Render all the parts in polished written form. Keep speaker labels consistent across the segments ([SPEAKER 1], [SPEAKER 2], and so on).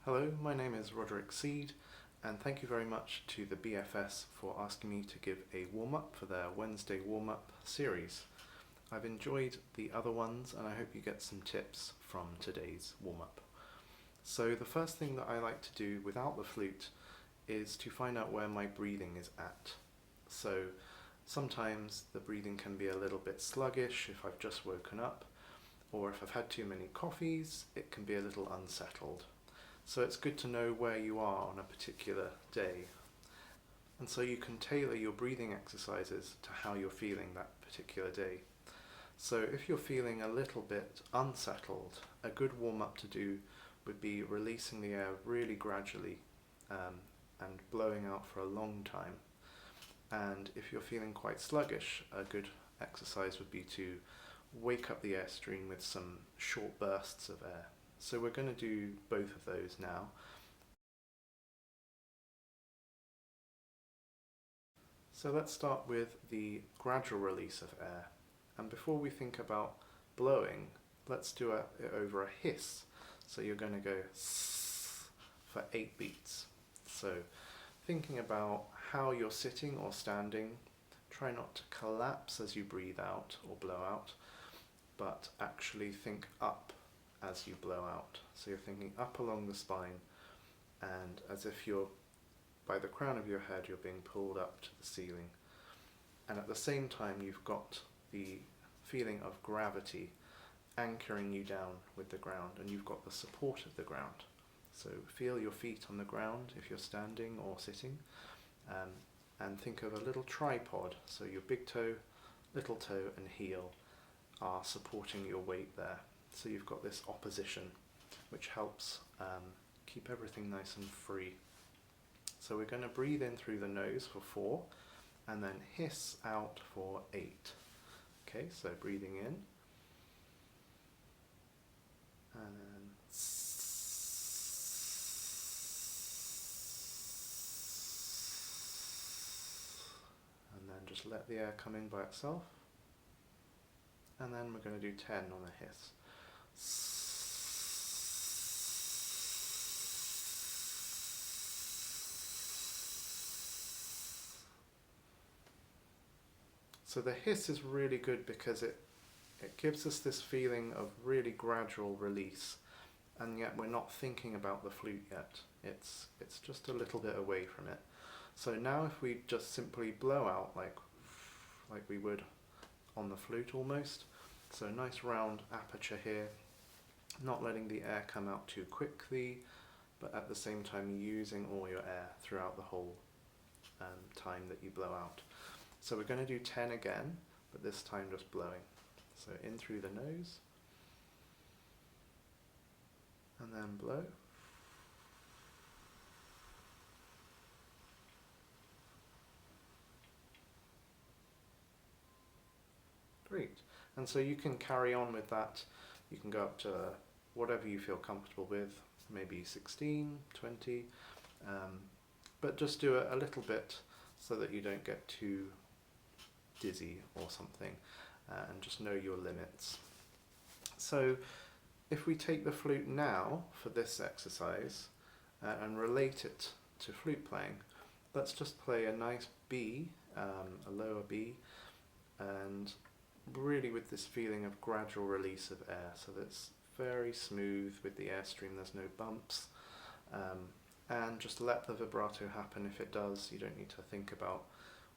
[SPEAKER 1] Hello, my name is Roderick Seed, and thank you very much to the BFS for asking me to give a warm-up for their Wednesday warm-up series. I've enjoyed the other ones, and I hope you get some tips from today's warm-up. So the first thing that I like to do without the flute is to find out where my breathing is at. So sometimes the breathing can be a little bit sluggish if I've just woken up, or if I've had too many coffees, it can be a little unsettled. So it's good to know where you are on a particular day. And so you can tailor your breathing exercises to how you're feeling that particular day. So if you're feeling a little bit unsettled, a good warm-up to do would be releasing the air really gradually and blowing out for a long time. And if you're feeling quite sluggish, a good exercise would be to wake up the airstream with some short bursts of air. So we're going to do both of those now. So let's start with the gradual release of air. And before we think about blowing, let's do it over a hiss. So you're going to go s for 8 beats. So thinking about how you're sitting or standing, try not to collapse as you breathe out or blow out, but actually think up as you blow out. So you're thinking up along the spine, and as if you're by the crown of your head, you're being pulled up to the ceiling. And at the same time, you've got the feeling of gravity anchoring you down with the ground, and you've got the support of the ground. So feel your feet on the ground if you're standing or sitting, and think of a little tripod. So your big toe, little toe and heel are supporting your weight there. So you've got this opposition, which helps keep everything nice and free. So we're going to breathe in through the nose for 4, and then hiss out for 8. Okay, so breathing in, and then just let the air come in by itself. And then we're going to do 10 on a hiss. So the hiss is really good because it gives us this feeling of really gradual release, and yet we're not thinking about the flute yet. It's just a little bit away from it. So now if we just simply blow out like we would on the flute almost, so nice round aperture here, not letting the air come out too quickly, but at the same time using all your air throughout the whole time that you blow out. So we're going to do 10 again, but this time just blowing. So in through the nose, and then blow. Great. And so you can carry on with that. You can go up to whatever you feel comfortable with, maybe 16, 20, but just do it a little bit so that you don't get too dizzy or something, and just know your limits. So if we take the flute now for this exercise and relate it to flute playing, let's just play a nice B, a lower B, and really with this feeling of gradual release of air, so that's very smooth with the airstream, there's no bumps, and just let the vibrato happen. If it does, you don't need to think about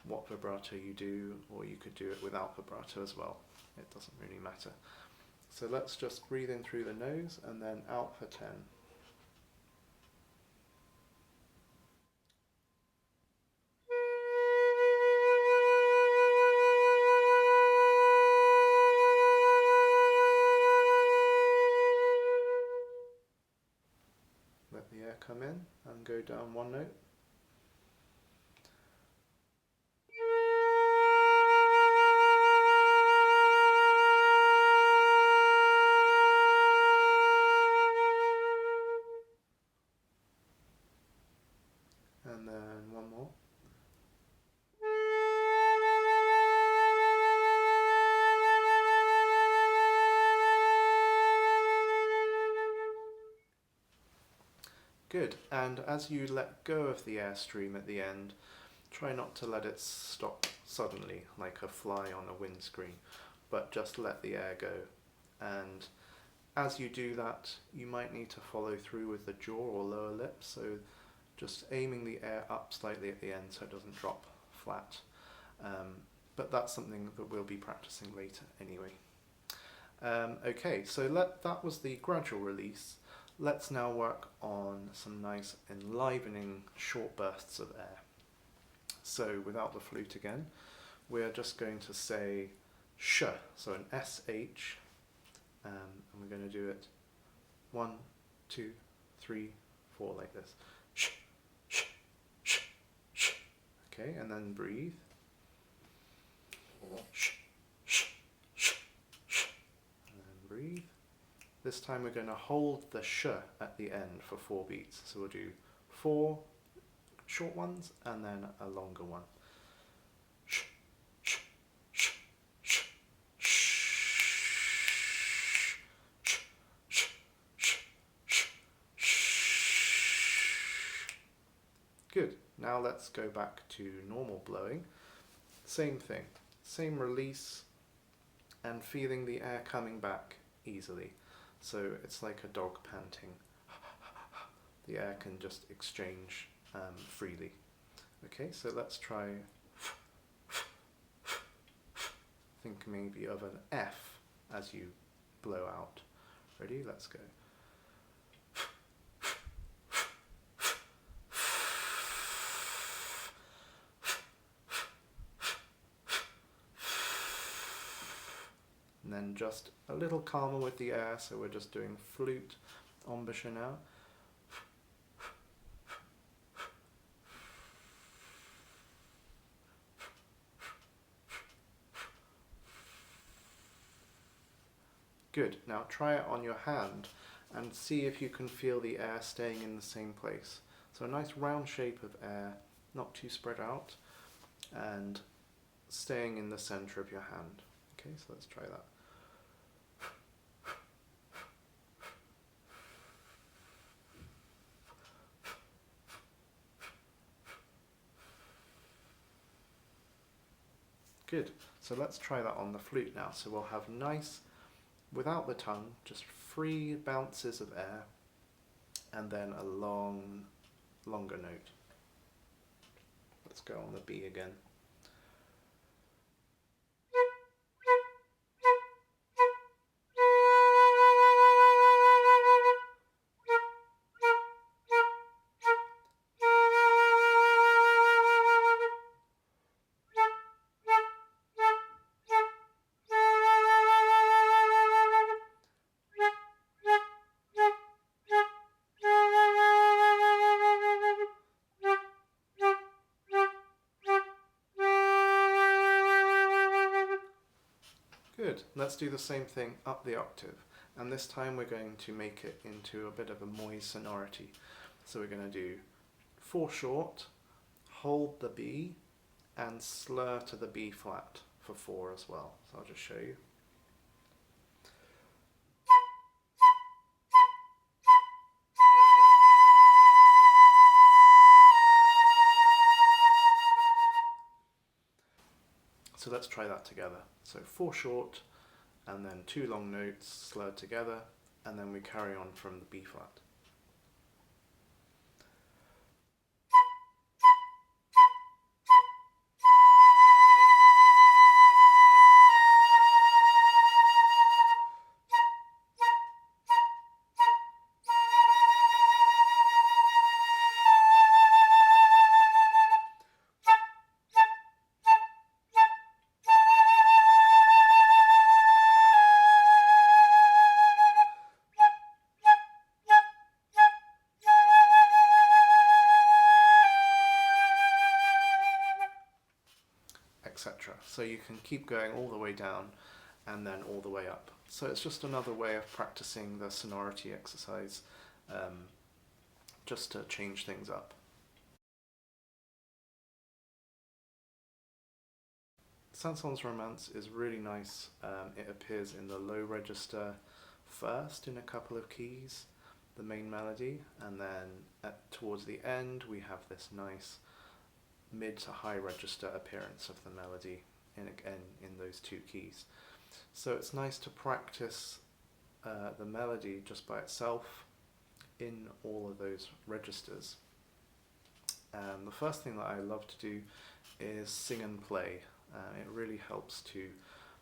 [SPEAKER 1] what vibrato you do, or you could do it without vibrato as well. It doesn't really matter. So let's just breathe in through the nose and then out for 10. Let the air come in and go down one note. And then one more. Good, and as you let go of the airstream at the end, try not to let it stop suddenly like a fly on a windscreen, but just let the air go. And as you do that, you might need to follow through with the jaw or lower lip, so just aiming the air up slightly at the end so it doesn't drop flat. But that's something that we'll be practicing later anyway. Okay, so that was the gradual release. Let's now work on some nice enlivening short bursts of air. So without the flute again, we're just going to say sh, so an SH, and we're going to do it 1, 2, 3, 4 like this. Sh, sh, sh, sh. Okay, and then breathe. Sh, sh, sh, sh. And then breathe. This time we're going to hold the sh at the end for 4 beats. So we'll do 4 short ones and then a longer one. Sh, sh, sh, sh, sh, sh, sh, sh, sh. Good. Now let's go back to normal blowing. Same thing. Same release and feeling the air coming back easily. So it's like a dog panting. The air can just exchange freely. Okay, so let's try. Think maybe of an F as you blow out. Ready? Let's go. And then just a little calmer with the air, so we're just doing flute embouchure now. Good, now try it on your hand and see if you can feel the air staying in the same place. So a nice round shape of air, not too spread out, and staying in the center of your hand. Okay, so let's try that. Good, so let's try that on the flute now. So we'll have nice, without the tongue, just free bounces of air, and then a longer note. Let's go on the B again. Good, let's do the same thing up the octave, and this time we're going to make it into a bit of a moist sonority. So we're going to do 4 short, hold the B, and slur to the B flat for 4 as well. So I'll just show you. So let's try that together. So 4 short, and then 2 long notes slurred together, and then we carry on from the B flat. Etc. So you can keep going all the way down and then all the way up. So it's just another way of practicing the sonority exercise, just to change things up. Saint-Saëns Romance is really nice. It appears in the low register first in a couple of keys, the main melody, and then towards the end we have this nice mid to high register appearance of the melody in those two keys. So it's nice to practice the melody just by itself in all of those registers. And the first thing that I love to do is sing and play. It really helps to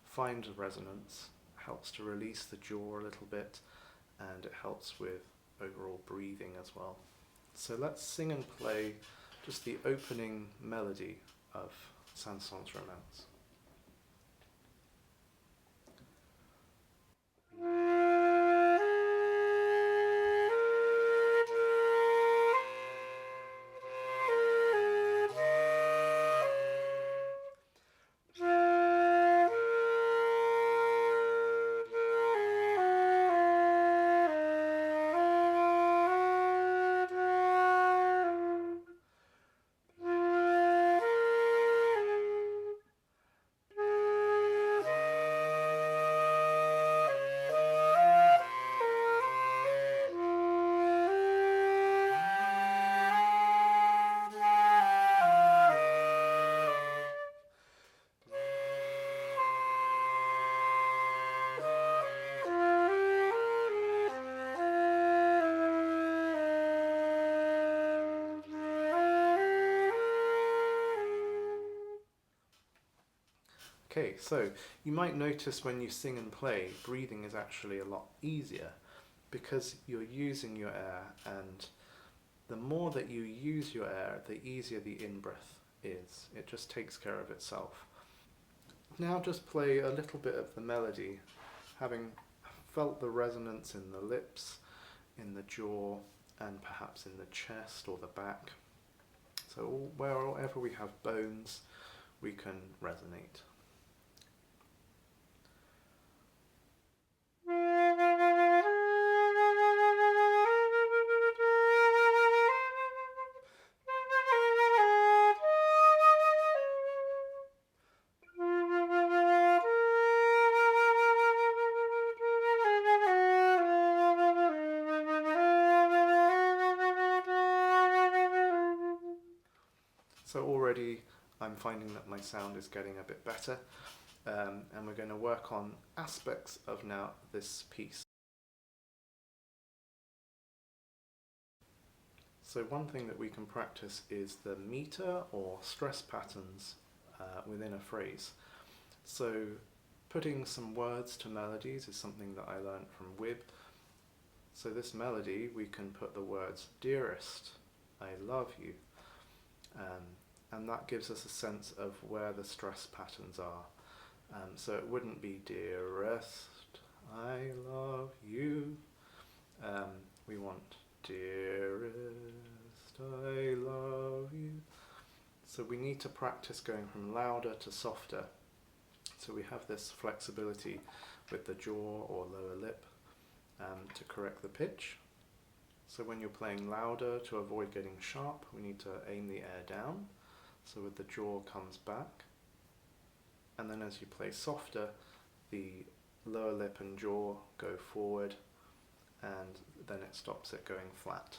[SPEAKER 1] find the resonance, helps to release the jaw a little bit, and it helps with overall breathing as well. So let's sing and play just the opening melody of Saint-Saëns Romance. Okay, so you might notice when you sing and play, breathing is actually a lot easier because you're using your air, and the more that you use your air, the easier the in-breath is. It just takes care of itself. Now just play a little bit of the melody, having felt the resonance in the lips, in the jaw, and perhaps in the chest or the back. So wherever we have bones, we can resonate. So already I'm finding that my sound is getting a bit better, and we're going to work on aspects of now this piece. So one thing that we can practice is the meter or stress patterns within a phrase. So putting some words to melodies is something that I learned from Wib. So this melody, we can put the words dearest, I love you, and that gives us a sense of where the stress patterns are. So it wouldn't be dearest, I love you. We want dearest, I love you. So we need to practice going from louder to softer. So we have this flexibility with the jaw or lower lip to correct the pitch. So when you're playing louder, to avoid getting sharp, we need to aim the air down. So with the jaw comes back. And then as you play softer, the lower lip and jaw go forward, and then it stops it going flat.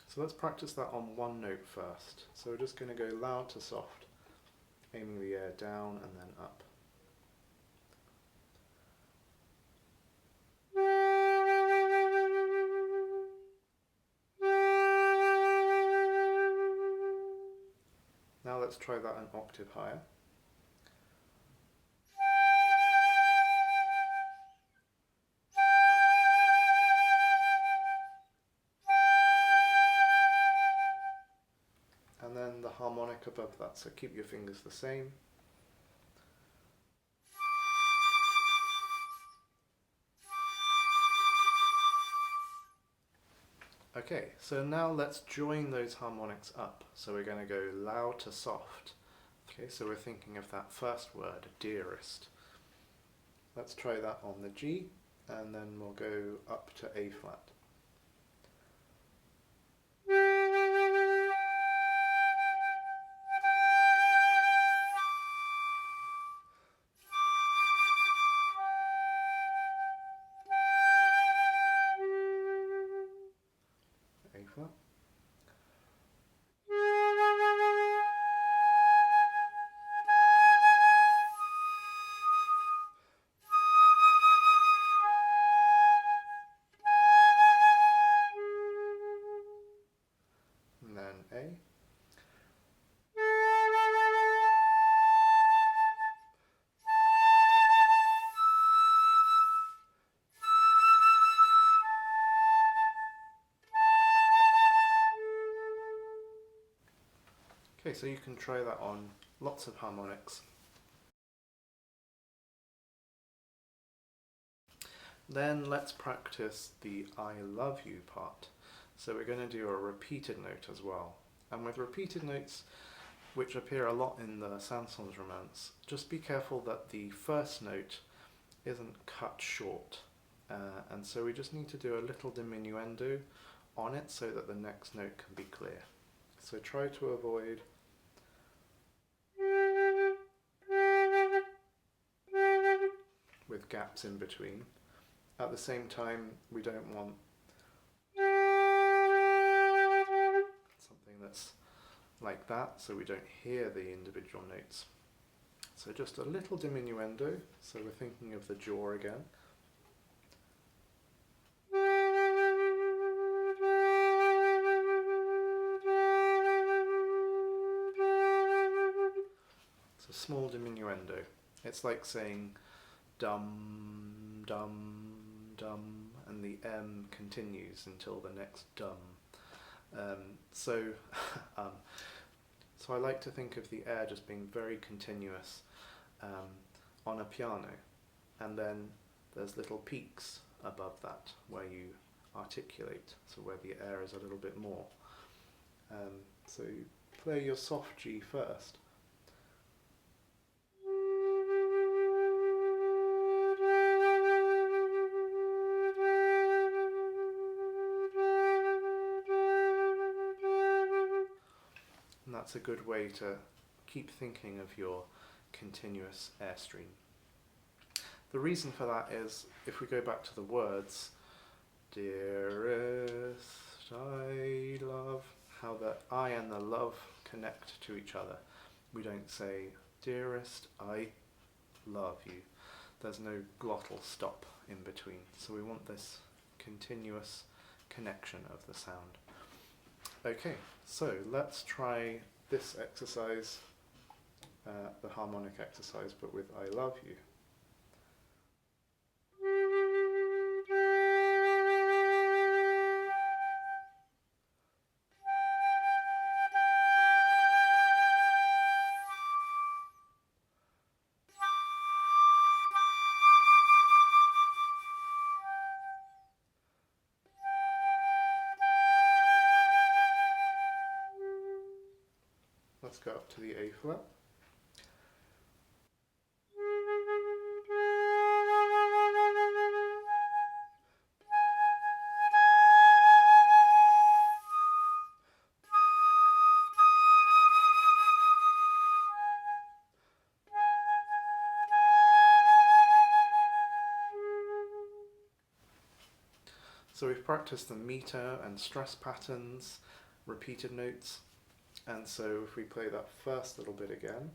[SPEAKER 1] So let's practice that on one note first. So we're just going to go loud to soft, aiming the air down and then up. Now let's try that an octave higher. And then the harmonic above that, so keep your fingers the same. Okay, so now let's join those harmonics up. So we're going to go loud to soft. Okay, so we're thinking of that first word, dearest. Let's try that on the G, and then we'll go up to A flat. Okay, so you can try that on lots of harmonics. Then let's practice the I love you part. So we're going to do a repeated note as well. And with repeated notes, which appear a lot in the Saint-Saëns Romance, just be careful that the first note isn't cut short. And so we just need to do a little diminuendo on it so that the next note can be clear. So try to avoid with gaps in between. At the same time, we don't want something that's like that, so we don't hear the individual notes. So just a little diminuendo, so we're thinking of the jaw again. It's a small diminuendo. It's like saying dum, dum, dum, and the M continues until the next dum. So I like to think of the air just being very continuous on a piano, and then there's little peaks above that where you articulate, so where the air is a little bit more. So you play your soft G first. And that's a good way to keep thinking of your continuous airstream. The reason for that is, if we go back to the words, dearest, I love, how the I and the love connect to each other. We don't say, dearest, I love you. There's no glottal stop in between. So we want this continuous connection of the sound. Okay, so let's try this exercise, the harmonic exercise, but with I love you. Let's go up to the A flat. So we've practiced the meter and stress patterns, repeated notes, and so if we play that first little bit again.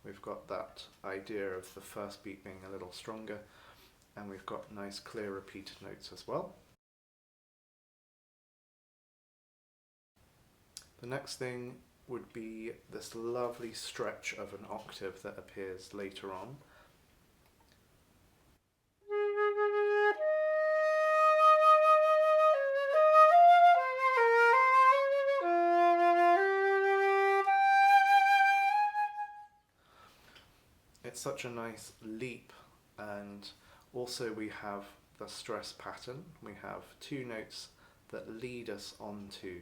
[SPEAKER 1] We've got that idea of the first beat being a little stronger, and we've got nice clear repeated notes as well. The next thing would be this lovely stretch of an octave that appears later on. It's such a nice leap, and also we have the stress pattern. We have two notes that lead us onto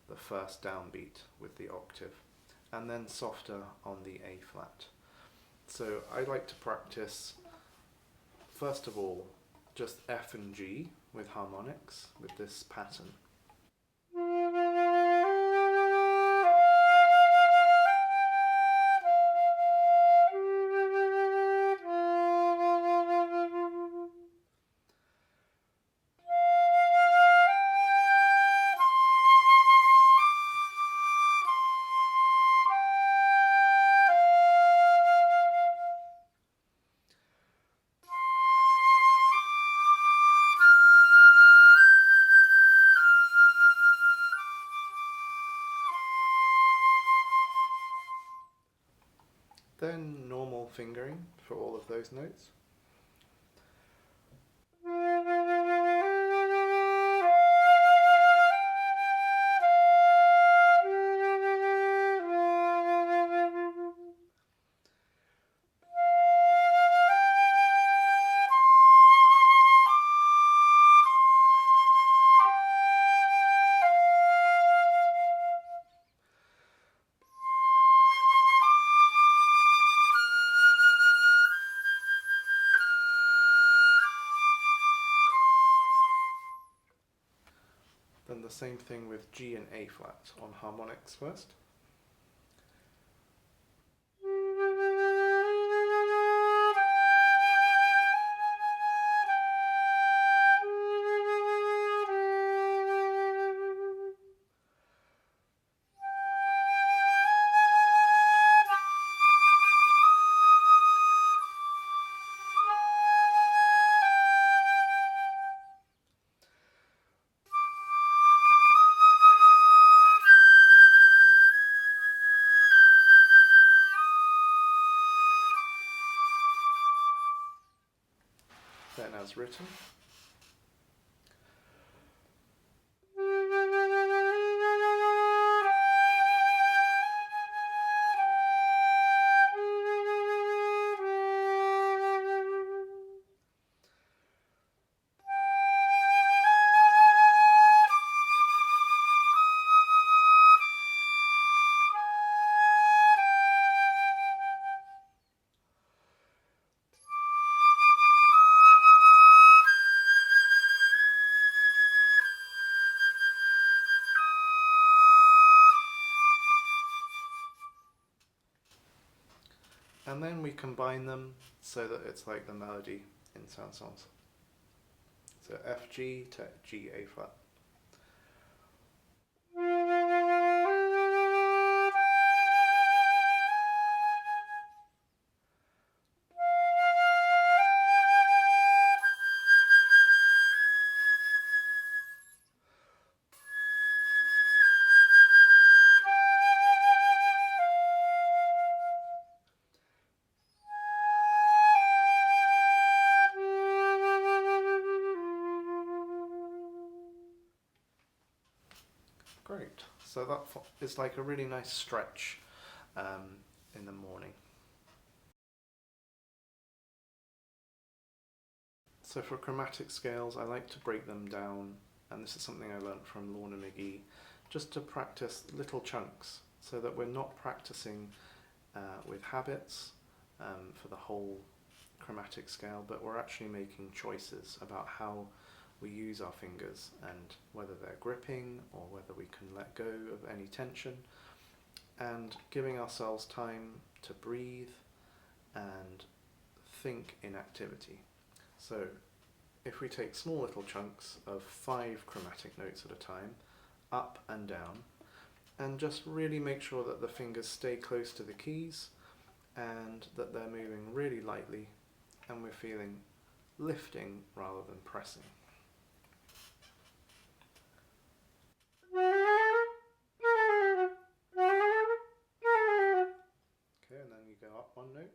[SPEAKER 1] the first downbeat with the octave, and then softer on the A flat. So I like to practice, first of all, just F and G with harmonics with this pattern. then normal fingering for all of those notes. Then the same thing with G and A flat on harmonics first. Then as written. And then we combine them so that it's like the melody in Saint-Saëns. So F, G to G, A flat. Great. So that is like a really nice stretch in the morning. So for chromatic scales, I like to break them down, and this is something I learnt from Lorna McGee, just to practice little chunks so that we're not practicing with habits for the whole chromatic scale, but we're actually making choices about how we use our fingers and whether they're gripping or whether we can let go of any tension, and giving ourselves time to breathe and think in activity. So if we take small little chunks of 5 chromatic notes at a time, up and down, and just really make sure that the fingers stay close to the keys and that they're moving really lightly and we're feeling lifting rather than pressing. Okay, and then you go up one note.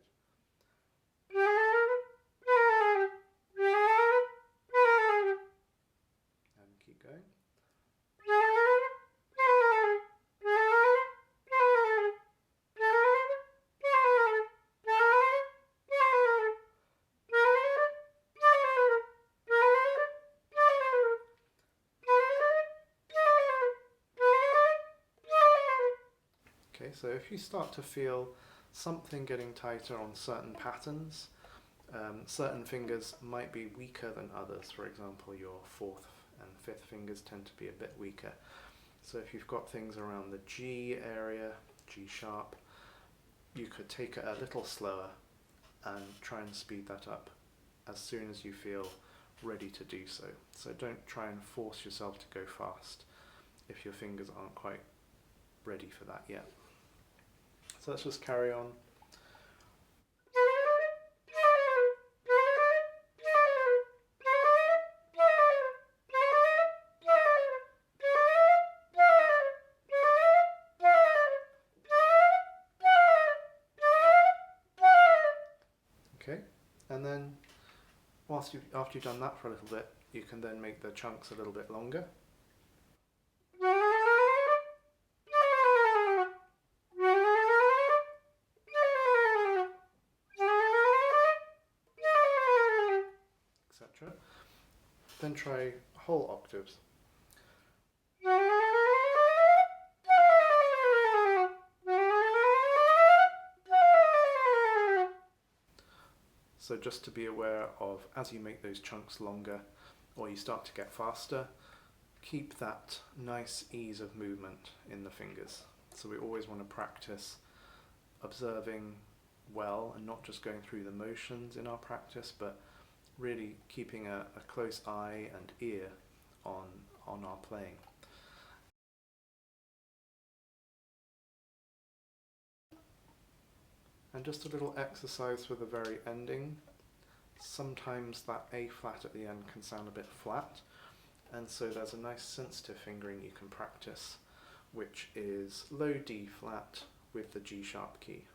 [SPEAKER 1] And keep going. Okay, so if you start to feel something getting tighter on certain patterns, certain fingers might be weaker than others. For example, your 4th and 5th fingers tend to be a bit weaker. So if you've got things around the G area, G sharp, you could take it a little slower and try and speed that up as soon as you feel ready to do so. So don't try and force yourself to go fast if your fingers aren't quite ready for that yet. So let's just carry on. And then after you've done that for a little bit, you can then make the chunks a little bit longer. Etc. Then try whole octaves. So just to be aware of, as you make those chunks longer or you start to get faster, keep that nice ease of movement in the fingers. So we always want to practice observing well and not just going through the motions in our practice, but really keeping a close eye and ear on our playing. And just a little exercise for the very ending. Sometimes that A flat at the end can sound a bit flat, and so there's a nice sensitive fingering you can practice, which is low D flat with the G sharp key.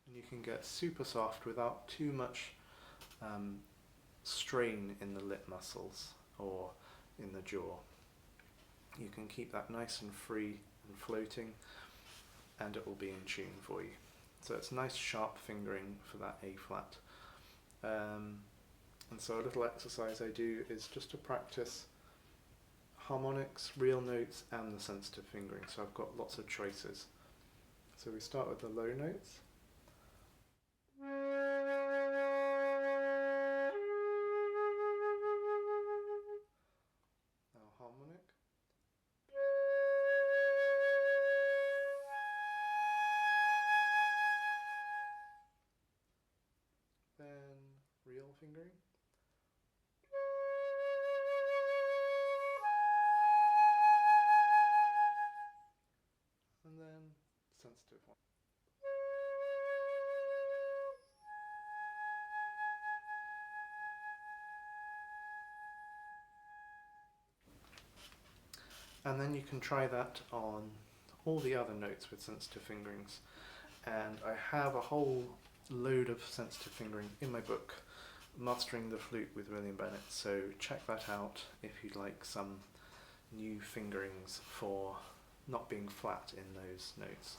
[SPEAKER 1] And you can get super soft without too much strain in the lip muscles or in the jaw. You can keep that nice and free and floating, and it will be in tune for you. So it's nice sharp fingering for that A flat. And so a little exercise I do is just to practice harmonics, real notes, and the sensitive fingering. So I've got lots of choices. So we start with the low notes. Now harmonic. Then real fingering. And then sensitive one. And then you can try that on all the other notes with sensitive fingerings. And I have a whole load of sensitive fingering in my book, Mastering the Flute with William Bennett, so check that out if you'd like some new fingerings for not being flat in those notes.